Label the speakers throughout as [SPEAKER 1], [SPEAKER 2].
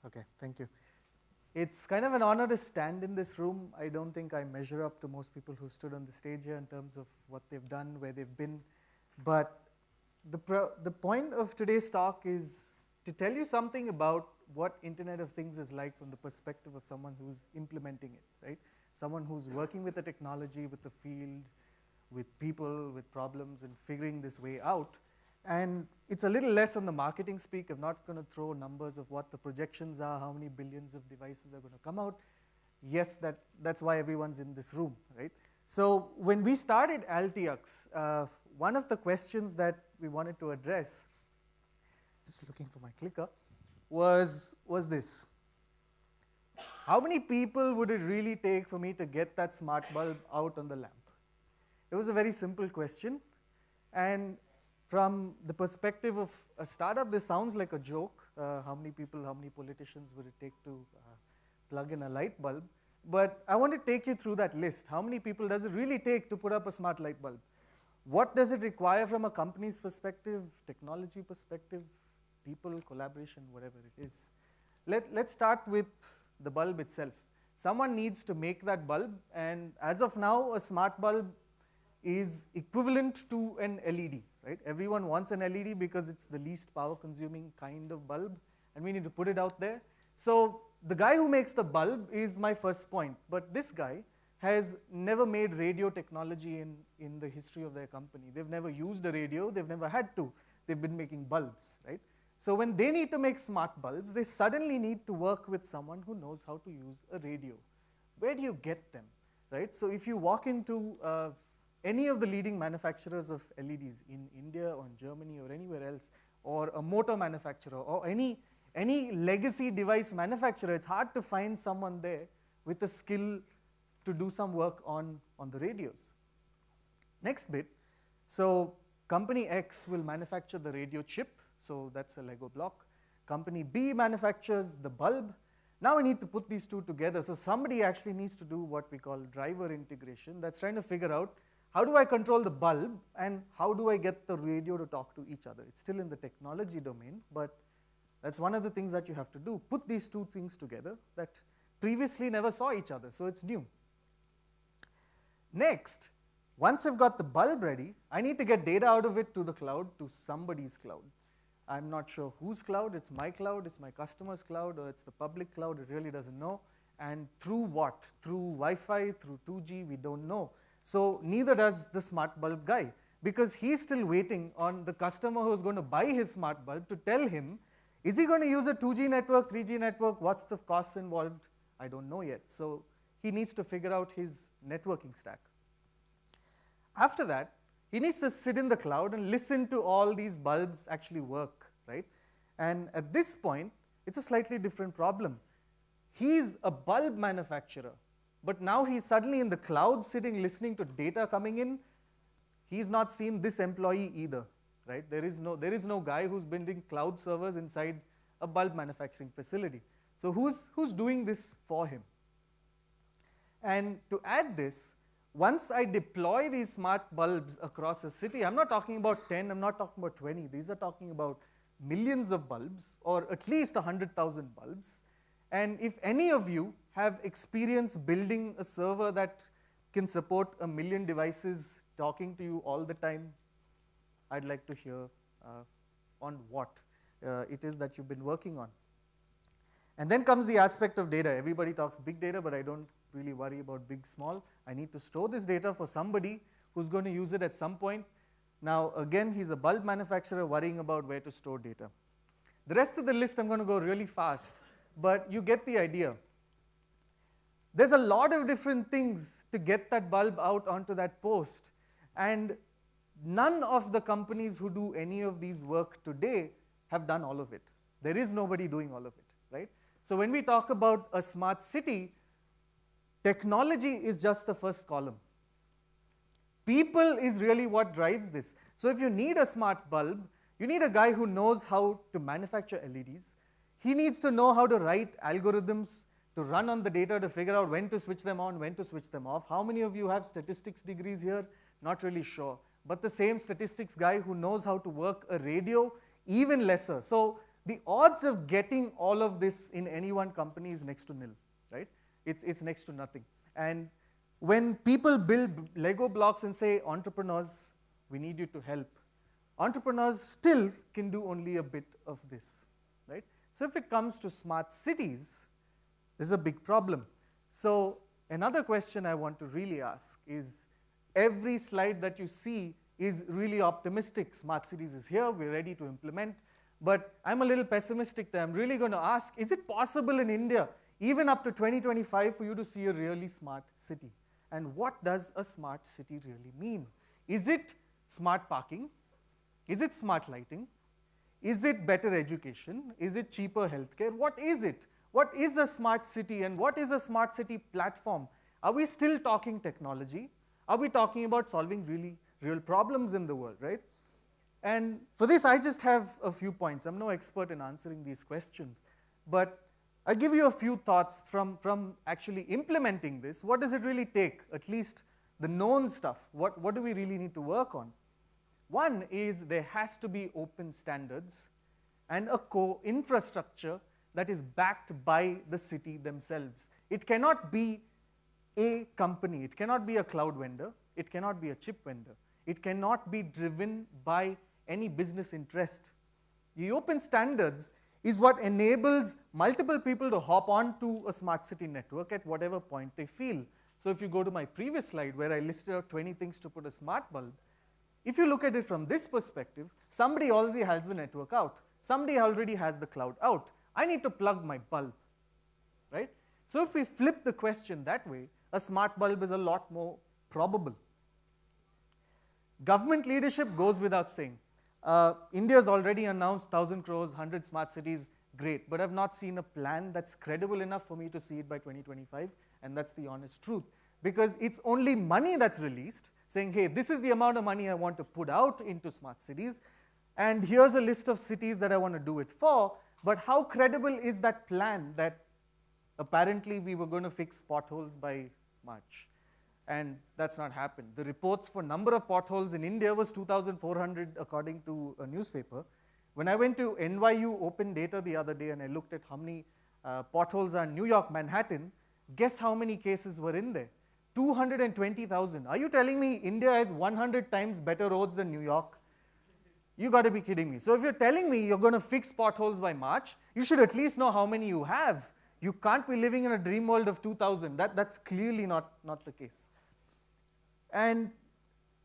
[SPEAKER 1] Okay, thank you. It's kind of an honor to stand in this room. I don't think I measure up to most people who stood on the stage here in terms of what they've done, where they've been. But the point of today's talk is to tell you something about what Internet of Things is like from the perspective of someone who's implementing it, right? Someone who's working with the technology, with the field, with people, with problems, and figuring this way out. And it's a little less on the marketing speak. I'm not going to throw numbers of what the projections are, how many billions of devices are going to come out. Yes, that's why everyone's in this room, right? So when we started Altiux, one of the questions that we wanted to address, just looking for my clicker, was this. How many people would it really take for me to get that smart bulb out on the lamp? It was a very simple question. And from the perspective of a startup, this sounds like a joke. How many people, how many politicians would it take to plug in a light bulb? But I want to take you through that list. How many people does it really take to put up a smart light bulb? What does it require from a company's perspective, technology perspective, people, collaboration, whatever it is? Let's start with the bulb itself. Someone needs to make that bulb, and as of now, a smart bulb is equivalent to an LED, right? Everyone wants an LED because it's the least power consuming kind of bulb, and we need to put it out there. So the guy who makes the bulb is my first point, but this guy has never made radio technology in the history of their company. They've never used a radio, they've never had to. They've been making bulbs, right? So when they need to make smart bulbs, they suddenly need to work with someone who knows how to use a radio. Where do you get them, right? So if you walk into any of the leading manufacturers of LEDs in India or in Germany or anywhere else, or a motor manufacturer or any legacy device manufacturer, it's hard to find someone there with a skill to do some work on the radios. Next bit, so company X will manufacture the radio chip, so that's a Lego block. Company B manufactures the bulb. Now we need to put these two together, so somebody actually needs to do what we call driver integration. That's trying to figure out, how do I control the bulb and how do I get the radio to talk to each other? It's still in the technology domain, but that's one of the things that you have to do. Put these two things together that previously never saw each other, so it's new. Next, once I've got the bulb ready, I need to get data out of it to the cloud, to somebody's cloud. I'm not sure whose cloud. It's my cloud, it's my customer's cloud, or it's the public cloud. It really doesn't know. And through what? Through Wi-Fi, through 2G, we don't know. So neither does the smart bulb guy, because he's still waiting on the customer who's going to buy his smart bulb to tell him, is he going to use a 2G network, 3G network, what's the costs involved? I don't know yet. So he needs to figure out his networking stack. After that, he needs to sit in the cloud and listen to all these bulbs actually work, right? And at this point, it's a slightly different problem. He's a bulb manufacturer, but now he's suddenly in the cloud sitting listening to data coming in. He's not seen this employee either, right? There is no guy who's building cloud servers inside a bulb manufacturing facility. So who's doing this for him? And to add this, once I deploy these smart bulbs across a city, I'm not talking about 10, I'm not talking about 20, these are talking about millions of bulbs, or at least 100,000 bulbs. And if any of you have experience building a server that can support 1 million devices talking to you all the time, I'd like to hear on what it is that you've been working on. And then comes the aspect of data. Everybody talks big data, but I don't really worry about big, small. I need to store this data for somebody who's going to use it at some point. Now, again, he's a bulb manufacturer worrying about where to store data. The rest of the list, I'm going to go really fast, but you get the idea. There's a lot of different things to get that bulb out onto that post, and none of the companies who do any of these work today have done all of it. There is nobody doing all of it, right? So when we talk about a smart city, technology is just the first column. People is really what drives this. So if you need a smart bulb, you need a guy who knows how to manufacture LEDs. He needs to know how to write algorithms to run on the data to figure out when to switch them on, when to switch them off. How many of you have statistics degrees here? Not really sure. But the same statistics guy who knows how to work a radio, even lesser. So the odds of getting all of this in any one company is next to nil, right? It's next to nothing. And when people build Lego blocks and say, entrepreneurs, we need you to help, entrepreneurs still can do only a bit of this, right? So if it comes to smart cities, this is a big problem. So another question I want to really ask is, every slide that you see is really optimistic. Smart cities is here, we're ready to implement. But I'm a little pessimistic that I'm really going to ask, is it possible in India, even up to 2025, for you to see a really smart city? And what does a smart city really mean? Is it smart parking? Is it smart lighting? Is it better education? Is it cheaper healthcare? What is it? What is a smart city, and what is a smart city platform? Are we still talking technology? Are we talking about solving really real problems in the world, right? And for this, I just have a few points. I'm no expert in answering these questions, but I'll give you a few thoughts from actually implementing this. What does it really take? At least the known stuff. What do we really need to work on? One is there has to be open standards and a infrastructure that is backed by the city themselves. It cannot be a company. It cannot be a cloud vendor. It cannot be a chip vendor. It cannot be driven by any business interest. The open standards is what enables multiple people to hop onto a smart city network at whatever point they feel. So if you go to my previous slide where I listed out 20 things to put a smart bulb, if you look at it from this perspective, somebody already has the network out. Somebody already has the cloud out. I need to plug my bulb, right? So if we flip the question that way, a smart bulb is a lot more probable. Government leadership goes without saying. India has already announced 1,000 crores, 100 smart cities, great, but I've not seen a plan that's credible enough for me to see it by 2025, and that's the honest truth. Because it's only money that's released, saying, hey, this is the amount of money I want to put out into smart cities, and here's a list of cities that I want to do it for, but how credible is that plan that apparently we were going to fix potholes by March? And that's not happened. The reports for number of potholes in India was 2,400 according to a newspaper. When I went to NYU Open Data the other day and I looked at how many potholes are in New York, Manhattan, guess how many cases were in there? 220,000. Are you telling me India has 100 times better roads than New York? You got to be kidding me. So if you're telling me you're going to fix potholes by March, you should at least know how many you have. You can't be living in a dream world of 2,000. That's clearly not the case. And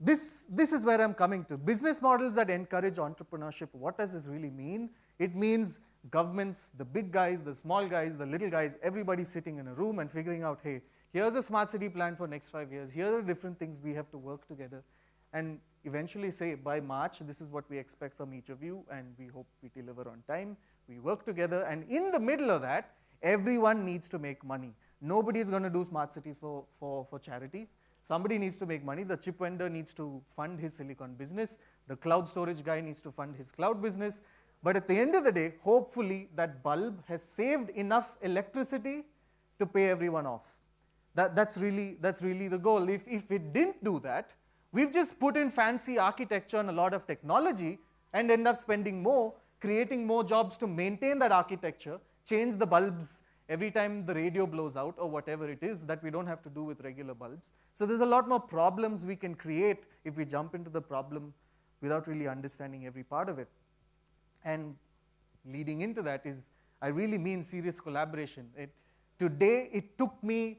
[SPEAKER 1] this is where I'm coming to. Business models that encourage entrepreneurship, what does this really mean? It means governments, the big guys, the small guys, the little guys, everybody sitting in a room and figuring out, hey, here's a smart city plan for next 5 years. Here are the different things we have to work together. And eventually say, by March, this is what we expect from each of you, and we hope we deliver on time. We work together, and in the middle of that, everyone needs to make money. Nobody is going to do smart cities for charity. Somebody needs to make money. The chip vendor needs to fund his silicon business. The cloud storage guy needs to fund his cloud business. But at the end of the day, hopefully that bulb has saved enough electricity to pay everyone off. That's really the goal. If it didn't do that, we've just put in fancy architecture and a lot of technology and end up spending more, creating more jobs to maintain that architecture, change the bulbs every time the radio blows out or whatever it is that we don't have to do with regular bulbs. So there's a lot more problems we can create if we jump into the problem without really understanding every part of it. And leading into that is, I really mean serious collaboration. Today, it took me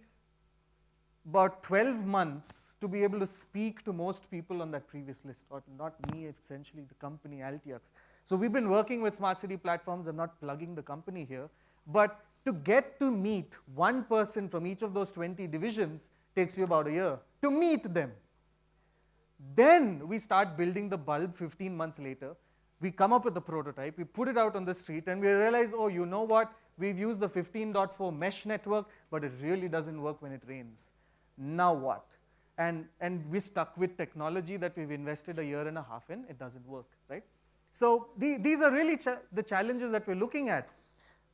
[SPEAKER 1] about 12 months to be able to speak to most people on that previous list, or not me, essentially the company Altiux. So we've been working with smart city platforms. I'm not plugging the company here, but to get to meet one person from each of those 20 divisions takes you about a year to meet them. Then we start building the bulb 15 months later. We come up with the prototype, we put it out on the street, and we realize, oh, you know what? We've used the 15.4 mesh network, but it really doesn't work when it rains. Now what? And we're stuck with technology that we've invested a year and a half in. It doesn't work, right? So these are really the challenges that we're looking at.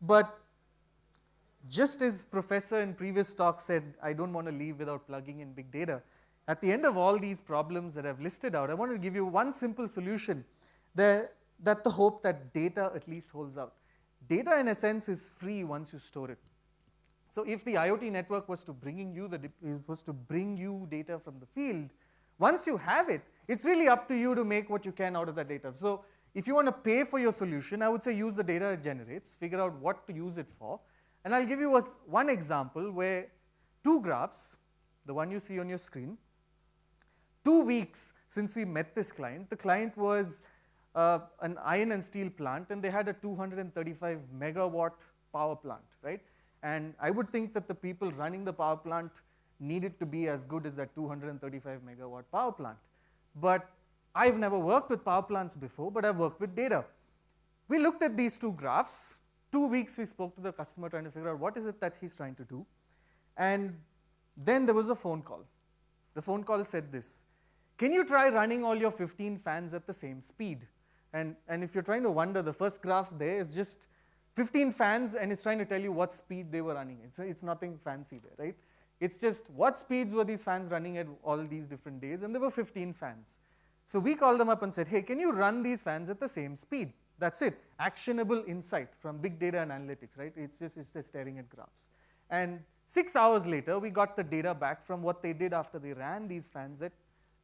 [SPEAKER 1] But just as Professor in previous talk said, I don't want to leave without plugging in big data. At the end of all these problems that I've listed out, I want to give you one simple solution. that the hope that data at least holds out. Data in a sense is free once you store it. So if the IoT network was to bring you data from the field, once you have it, it's really up to you to make what you can out of that data. So if you want to pay for your solution, I would say use the data it generates, figure out what to use it for. And I'll give you one example where two graphs, the one you see on your screen, 2 weeks since we met this client, the client was an iron and steel plant, and they had a 235 megawatt power plant, right? And I would think that the people running the power plant needed to be as good as that 235 megawatt power plant. But I've never worked with power plants before, but I've worked with data. We looked at these two graphs. 2 weeks we spoke to the customer trying to figure out what is it that he's trying to do. And then there was a phone call. The phone call said this: can you try running all your 15 fans at the same speed? And if you're trying to wonder, the first graph there is just 15 fans, and it's trying to tell you what speed they were running. It's nothing fancy there, right? It's just what speeds were these fans running at all these different days, and there were 15 fans. So we called them up and said, hey, can you run these fans at the same speed? That's it. Actionable insight from big data and analytics, right? It's just staring at graphs. And 6 hours later, we got the data back from what they did after they ran these fans at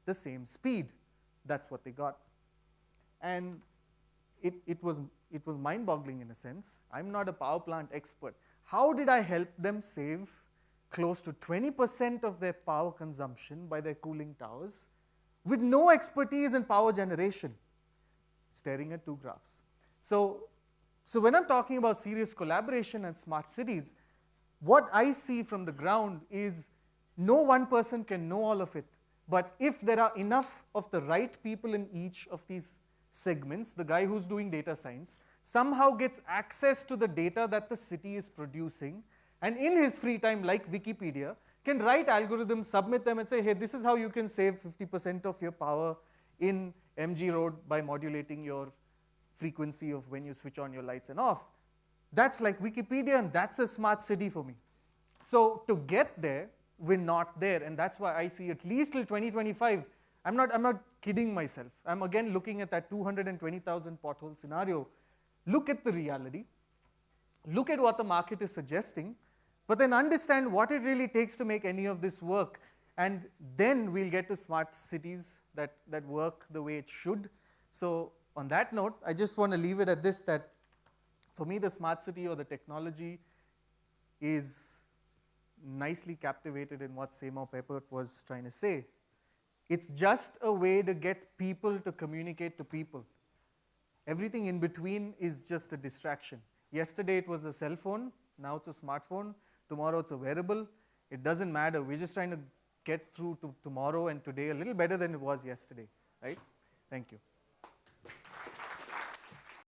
[SPEAKER 1] the same speed. That's what they got. And it was mind-boggling in a sense. I'm not a power plant expert. How did I help them save close to 20% of their power consumption by their cooling towers with no expertise in power generation? Staring at two graphs. So when I'm talking about serious collaboration and smart cities, what I see from the ground is no one person can know all of it. But if there are enough of the right people in each of these segments, the guy who's doing data science somehow gets access to the data that the city is producing, and in his free time, like Wikipedia, can write algorithms, submit them, and say, hey, this is how you can save 50% of your power in MG Road by modulating your frequency of when you switch on your lights and off. That's like Wikipedia, and that's a smart city for me. So to get there, we're not there, and that's why I see at least till 2025. I'm not kidding myself. I'm again looking at that 220,000 pothole scenario. Look at the reality. Look at what the market is suggesting, but then understand what it really takes to make any of this work. And then we'll get to smart cities that work the way it should. So on that note, I just want to leave it at this, that for me, the smart city or the technology is nicely captivated in what Seymour Papert was trying to say. It's just a way to get people to communicate to people. Everything in between is just a distraction. Yesterday it was a cell phone, now it's a smartphone, tomorrow it's a wearable. It doesn't matter, we're just trying to get through to tomorrow and today a little better than it was yesterday, right? Thank you.